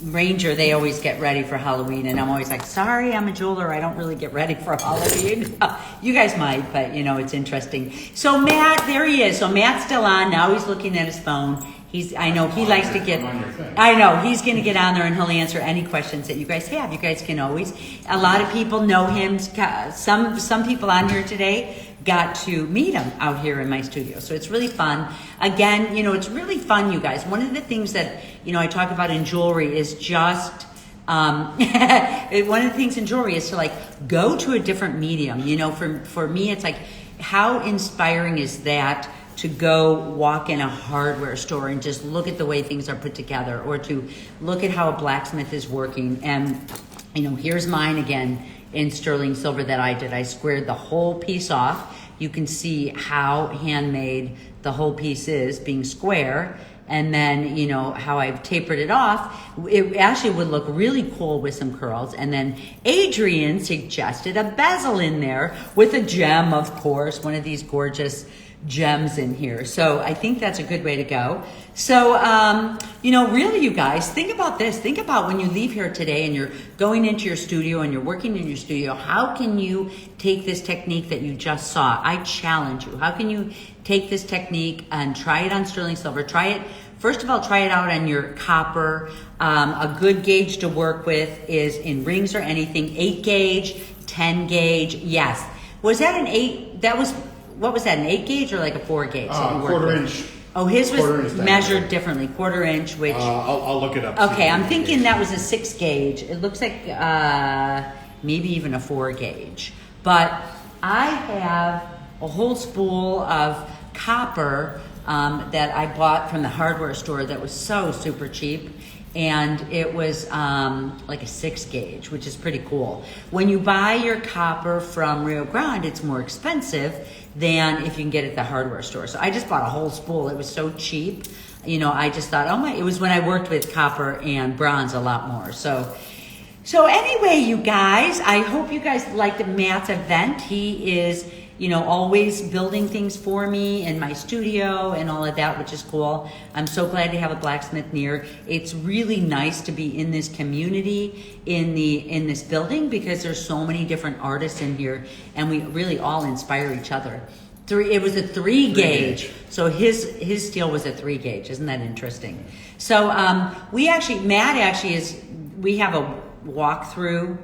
Ranger, they always get ready for Halloween, and I'm always like, sorry, I'm a jeweler. I don't really get ready for Halloween. You guys might, but it's interesting. So Matt, there he is. So Matt's still on. Now he's looking at his phone. I know he likes to get, I know he's going to get on there and he'll answer any questions that you guys have. You guys can always, a lot of people know him. Some people on here today got to meet him out here in my studio. So it's really fun. Again, it's really fun, you guys. One of the things that, I talk about in jewelry is just, one of the things in jewelry is to go to a different medium. For me, it's like, how inspiring is that to go walk in a hardware store and just look at the way things are put together, or to look at how a blacksmith is working. And, you know, here's mine again in sterling silver that I did. I squared the whole piece off. You can see how handmade the whole piece is, being square. And then, you know, how I've tapered it off. It actually would look really cool with some curls. And then Adrian suggested a bezel in there with a gem, of course, one of these gorgeous gems in here. So I think that's a good way to go. So, you know, really, you guys, think about this. Think about when you leave here today and you're going into your studio and you're working in your studio, how can you take this technique that you just saw? I challenge you. How can you take this technique and try it on sterling silver? Try it. First of all, try it out on your copper. A good gauge to work with is in rings or anything, 8 gauge, 10 gauge. Yes. Was that an 8? That was, what was that, an 8 gauge or like a 4 gauge?
Quarter inch.
Oh, his was
Quarter-inch
measured differently, quarter inch, which...
I'll look it up.
Okay, I'm thinking that was a 6 gauge. It looks like maybe even a 4 gauge. But I have a whole spool of copper that I bought from the hardware store that was so super cheap. And it was like a 6 gauge, which is pretty cool. When you buy your copper from Rio Grande, it's more expensive than if you can get it at the hardware store. So I just bought a whole spool. It was so cheap. You know, I just thought, oh my, it was when I worked with copper and bronze a lot more. So anyway, you guys, I hope you guys liked Matt's event. He is, you know, always building things for me in my studio and all of that, which is cool. I'm so glad to have a blacksmith near. It's really nice to be in this community, in this building, because there's so many different artists in here, and we really all inspire each other. It was a 3 gauge. So his steel was a 3 gauge. Isn't that interesting? So we have a walkthrough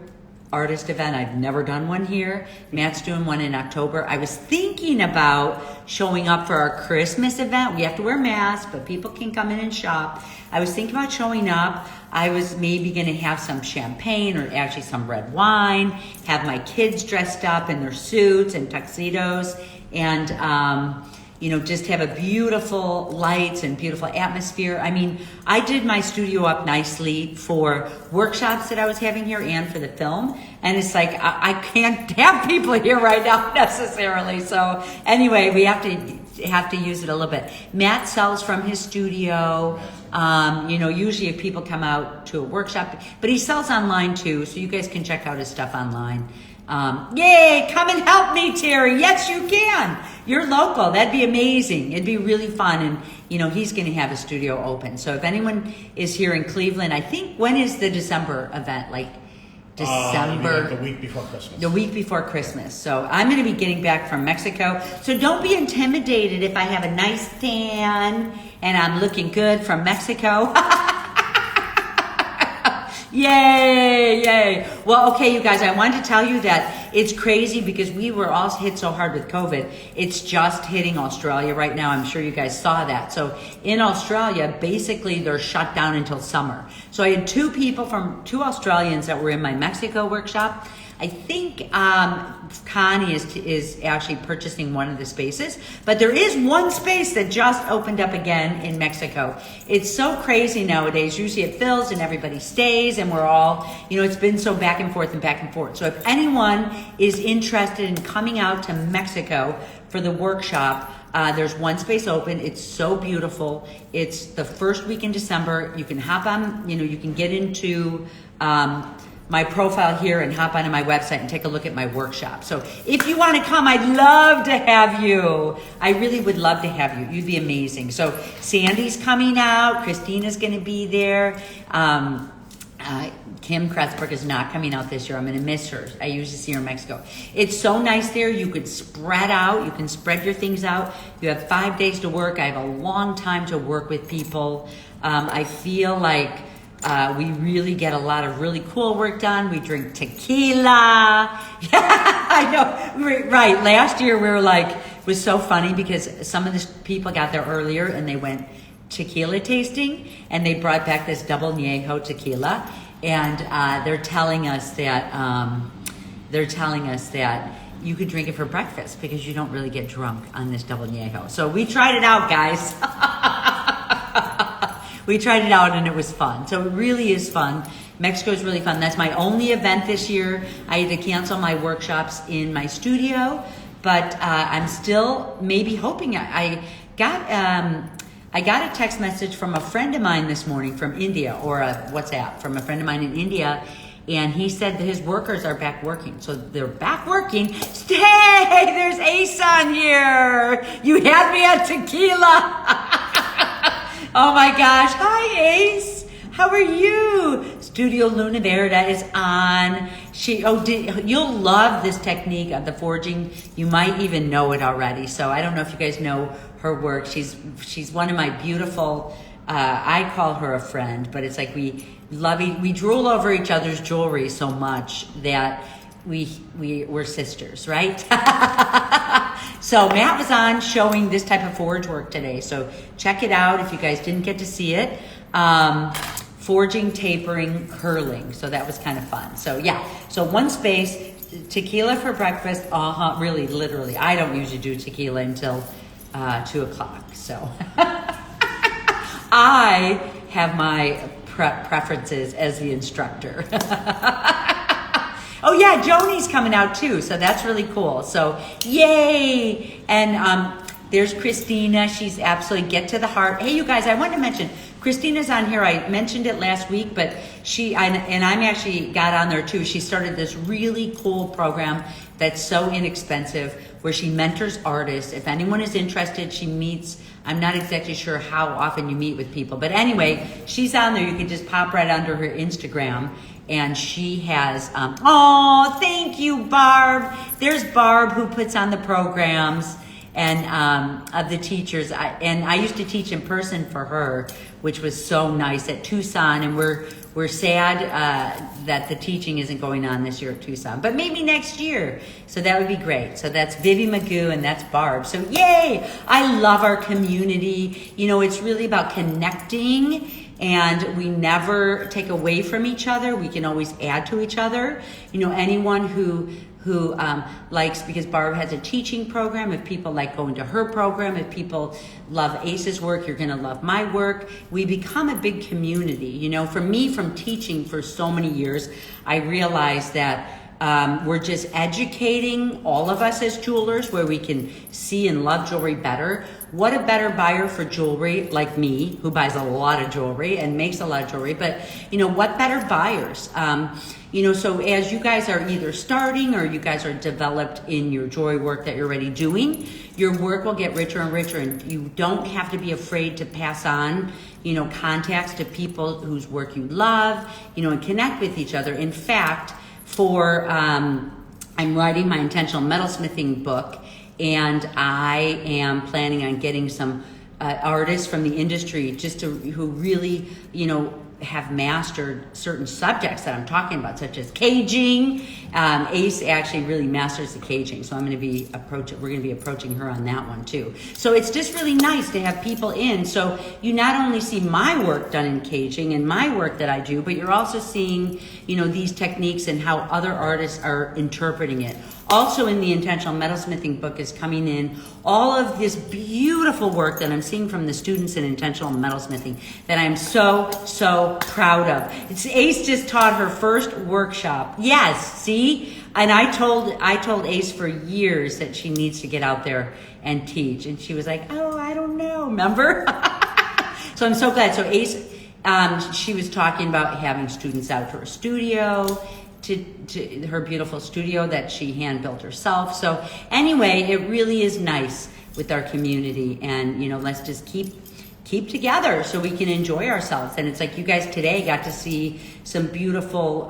artist event. I've never done one here. Matt's doing one in October. I was thinking about showing up for our Christmas event. We have to wear masks, but people can come in and shop. I was thinking about showing up. I was maybe going to have some champagne, or actually some red wine, have my kids dressed up in their suits and tuxedos, and you know, just have a beautiful lights and beautiful atmosphere. I mean, I did my studio up nicely for workshops that I was having here and for the film. And it's like, I can't have people here right now necessarily. So anyway, we have to use it a little bit. Matt sells from his studio. You know, usually if people come out to a workshop, but he sells online too. So you guys can check out his stuff online. Yay, come and help me, Terry. Yes, you can. You're local. That'd be amazing. It'd be really fun. And, you know, he's going to have a studio open. So if anyone is here in Cleveland, I think, when is the December event? Like December?
The week before Christmas.
The week before Christmas. So I'm going to be getting back from Mexico. So don't be intimidated if I have a nice tan and I'm looking good from Mexico. Yay, yay. Well, okay, you guys, I wanted to tell you that it's crazy because we were all hit so hard with COVID. It's just hitting Australia right now. I'm sure you guys saw that. So in Australia, basically they're shut down until summer. So I had 2 Australians that were in my Mexico workshop. I think Connie is actually purchasing one of the spaces, but there is one space that just opened up again in Mexico. It's so crazy nowadays. Usually it fills and everybody stays, and we're all, you know, it's been so back and forth and back and forth. So if anyone is interested in coming out to Mexico for the workshop, there's one space open. It's so beautiful. It's the first week in December. You can hop on, you know, you can get into my profile here and hop onto my website and take a look at my workshop. So if you want to come, I'd love to have you. I really would love to have you. You'd be amazing. So Sandy's coming out. Christina's going to be there. Kim Kretzberg is not coming out this year. I'm going to miss her. I usually see her in Mexico. It's so nice there. You could spread out. You can spread your things out. You have 5 days to work. I have a long time to work with people. I feel like we really get a lot of really cool work done. We drink tequila. Yeah, I know. Right. Last year we were like, it was so funny because some of the people got there earlier and they went tequila tasting, and they brought back this double añejo tequila, and they're telling us that you could drink it for breakfast because you don't really get drunk on this double añejo. So we tried it out, guys. We tried it out and it was fun. So it really is fun. Mexico is really fun. That's my only event this year. I had to cancel my workshops in my studio, but I'm still maybe hoping. I got a text message from a friend of mine this morning from India, or a WhatsApp from a friend of mine in India, and he said that his workers are back working. So they're back working. Hey, there's Ace on here. You had me at tequila. Oh my gosh. Hi, Ace. How are you? Studio Luna Verda is on. You'll love this technique of the forging. You might even know it already. So I don't know if you guys know her work. She's one of my beautiful, I call her a friend, but it's like we drool over each other's jewelry so much that we're sisters, right? So Matt was on showing this type of forge work today. So check it out if you guys didn't get to see it. Forging, tapering, curling. So that was kind of fun. So yeah, so one space, tequila for breakfast. Really, literally. I don't usually do tequila until 2 o'clock. So I have my preferences as the instructor. Oh yeah, Joni's coming out too, so that's really cool. So yay! And there's Christina. She's absolutely get to the heart. Hey, you guys, I wanted to mention Christina's on here. I mentioned it last week, but I'm actually got on there too. She started this really cool program that's so inexpensive, where she mentors artists. If anyone is interested, she meets. I'm not exactly sure how often you meet with people, but anyway, she's on there. You can just pop right under her Instagram. And she has, thank you, Barb. There's Barb who puts on the programs and of the teachers. I used to teach in person for her, which was so nice at Tucson. And we're sad that the teaching isn't going on this year at Tucson, but maybe next year. So that would be great. So that's Vivi Magoo and that's Barb. So yay! I love our community. You know, it's really about connecting. And we never take away from each other. We can always add to each other. You know, anyone who likes, because Barb has a teaching program, if people like going to her program, if people love Ace's work, you're gonna love my work. We become a big community. You know, for me, from teaching for so many years, I realized that we're just educating all of us as jewelers, where we can see and love jewelry better. What a better buyer for jewelry like me, who buys a lot of jewelry and makes a lot of jewelry, but you know, what better buyers? You know, so as you guys are either starting or you guys are developed in your jewelry work that you're already doing, your work will get richer and richer, and you don't have to be afraid to pass on, you know, contacts to people whose work you love, you know, and connect with each other. In fact, I'm writing my intentional metalsmithing book, and I am planning on getting some artists from the industry who really, you know, have mastered certain subjects that I'm talking about, such as caging. Ace actually really masters the caging, so we're going to be approaching her on that one too. So it's just really nice to have people in, so you not only see my work done in caging and my work that I do, but you're also seeing, you know, these techniques and how other artists are interpreting it. Also in the intentional metalsmithing book is coming in all of this beautiful work that I'm seeing from the students in intentional metalsmithing that I'm so, so proud of. Ace just taught her first workshop. Yes, see? And I told Ace for years that she needs to get out there and teach. And she was like, oh, I don't know, remember? So I'm so glad. So Ace, she was talking about having students out to her studio, to her beautiful studio that she hand built herself. So anyway, it really is nice with our community, and you know, let's just keep together so we can enjoy ourselves. And it's like you guys today got to see some beautiful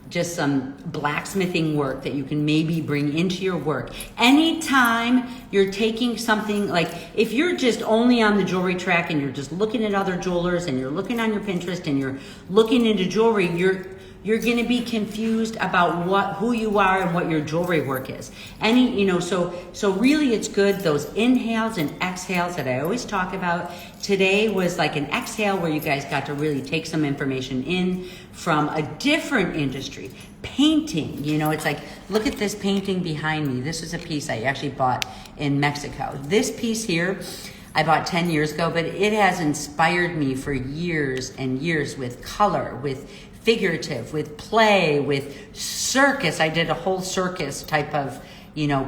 just some blacksmithing work that you can maybe bring into your work. Anytime you're taking something, like if you're just only on the jewelry track and you're just looking at other jewelers and you're looking on your Pinterest and you're looking into jewelry, you're going to be confused about who you are and what your jewelry work is. So really it's good, those inhales and exhales that I always talk about. Today was like an exhale where you guys got to really take some information in from a different industry. Painting, it's like, look at this painting behind me. This is a piece I actually bought in Mexico. This piece here, I bought 10 years ago, but it has inspired me for years and years with color, with figurative, with play, with circus. I did a whole circus type of,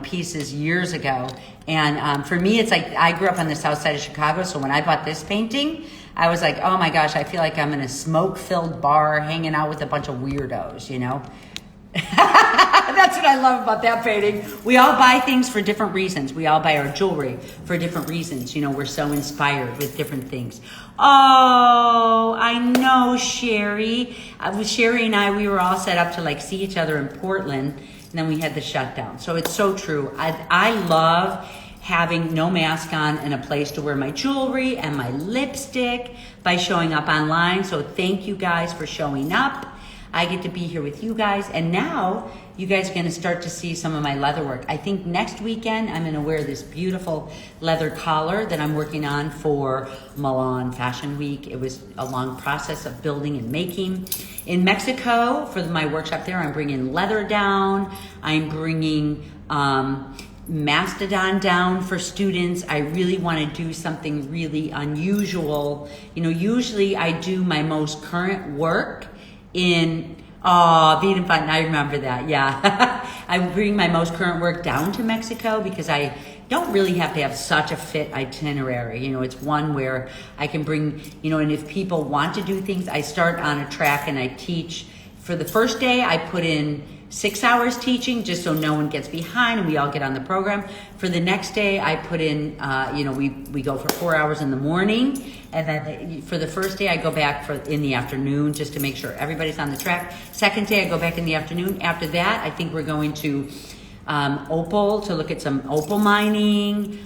pieces years ago. And for me, it's like, I grew up on the south side of Chicago. So when I bought this painting, I was like, oh my gosh, I feel like I'm in a smoke-filled bar hanging out with a bunch of weirdos, That's what I love about that painting. We all buy things for different reasons. We all buy our jewelry for different reasons. We're so inspired with different things. Oh, I know, Sherry. With Sherry and I, we were all set up to see each other in Portland, and then we had the shutdown. So it's so true. I love having no mask on and a place to wear my jewelry and my lipstick by showing up online. So thank you guys for showing up. I get to be here with you guys. And now you guys are going to start to see some of my leather work. I think next weekend I'm going to wear this beautiful leather collar that I'm working on for Milan Fashion Week. It was a long process of building and making. In Mexico, for my workshop there, I'm bringing leather down. I'm bringing mastodon down for students. I really want to do something really unusual. Usually I do my most current work in Beat and Fun. I remember that. Yeah. I bring my most current work down to Mexico because I don't really have to have such a fit itinerary. It's one where I can bring, and if people want to do things, I start on a track and I teach. For the first day, I put in 6 hours teaching just so no one gets behind and we all get on the program. For the next day, I put in, we go for 4 hours in the morning. And then for the first day, I go back in the afternoon just to make sure everybody's on the track. Second day, I go back in the afternoon. After that, I think we're going to opal to look at some opal mining.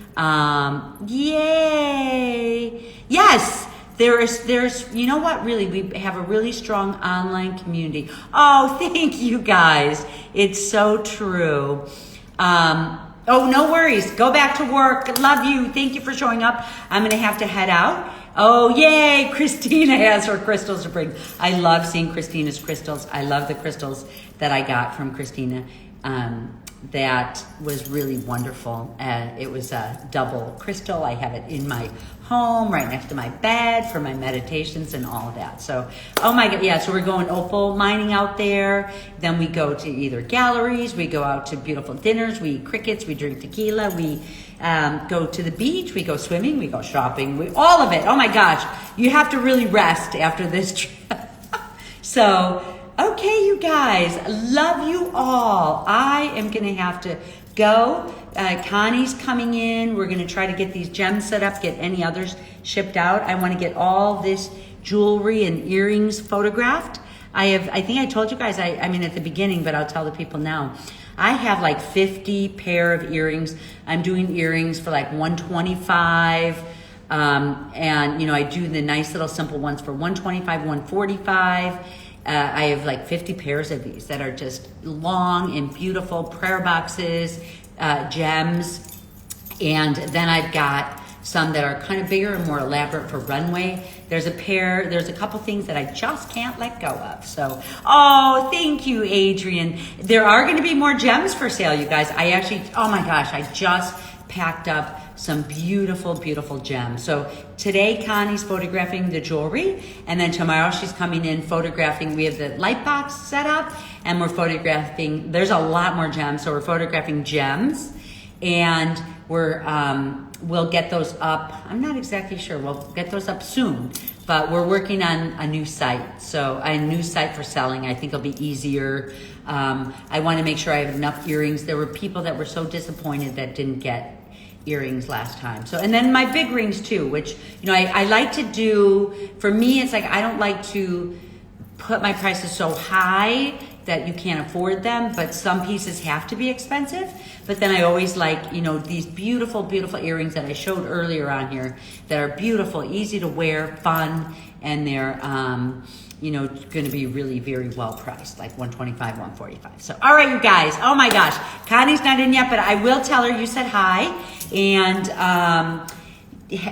Yay! Yes! There's, you know what, really, we have a really strong online community. Oh, thank you guys. It's so true. Oh, no worries. Go back to work. Love you. Thank you for showing up. I'm going to have to head out. Oh, yay. Christina has her crystals to bring. I love seeing Christina's crystals. I love the crystals that I got from Christina. That was really wonderful. It was a double crystal. I have it in my home right next to my bed for my meditations and all of that. So, oh my God, yeah, so we're going opal mining out there. Then we go to either galleries, we go out to beautiful dinners, we eat crickets, we drink tequila, we go to the beach, we go swimming, we go shopping, all of it. Oh my gosh, you have to really rest after this trip. So, okay, you guys, love you all. I am going to have to go. Connie's coming in. We're going to try to get these gems set up, get any others shipped out. I want to get all this jewelry and earrings photographed. I think I told you guys, I mean at the beginning, but I'll tell the people now. I have 50 pair of earrings. I'm doing earrings for $125. And, I do the nice little simple ones for $125, $145. I have 50 pairs of these that are just long and beautiful prayer boxes, gems. And then I've got some that are kind of bigger and more elaborate for runway. There's a couple things that I just can't let go of. So, oh, thank you, Adrian. There are going to be more gems for sale, you guys. Oh my gosh, I just packed up some beautiful, beautiful gems. So today Connie's photographing the jewelry, and then tomorrow she's coming in photographing. We have the light box set up, and we're photographing. There's a lot more gems, so we're photographing gems, and we'll get those up. I'm not exactly sure. We'll get those up soon, but we're working on a new site. So a new site for selling. I think it'll be easier. I want to make sure I have enough earrings. There were people that were so disappointed that didn't get earrings last time. So, and then my big rings too, which, I like to do. For me, it's I don't like to put my prices so high that you can't afford them, but some pieces have to be expensive. But then I always like, you know, these beautiful, beautiful earrings that I showed earlier on here that are beautiful, easy to wear, fun, and they're, you know, going to be really very well priced, like $125, $145. So, all right, you guys. Oh my gosh, Connie's not in yet, but I will tell her you said hi, and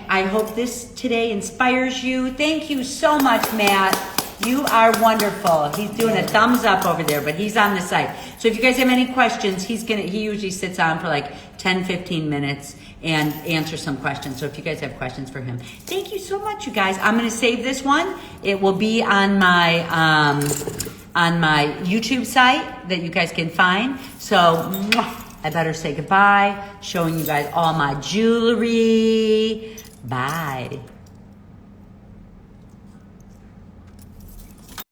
I hope this today inspires you. Thank you so much, Matt. You are wonderful. He's doing a thumbs up over there, but he's on the site. So if you guys have any questions, he usually sits on for like 10, 15 minutes and answer some questions. So if you guys have questions for him, thank you so much, you guys. I'm going to save this one. It will be on my YouTube site that you guys can find. So I better say goodbye, showing you guys all my jewelry. Bye.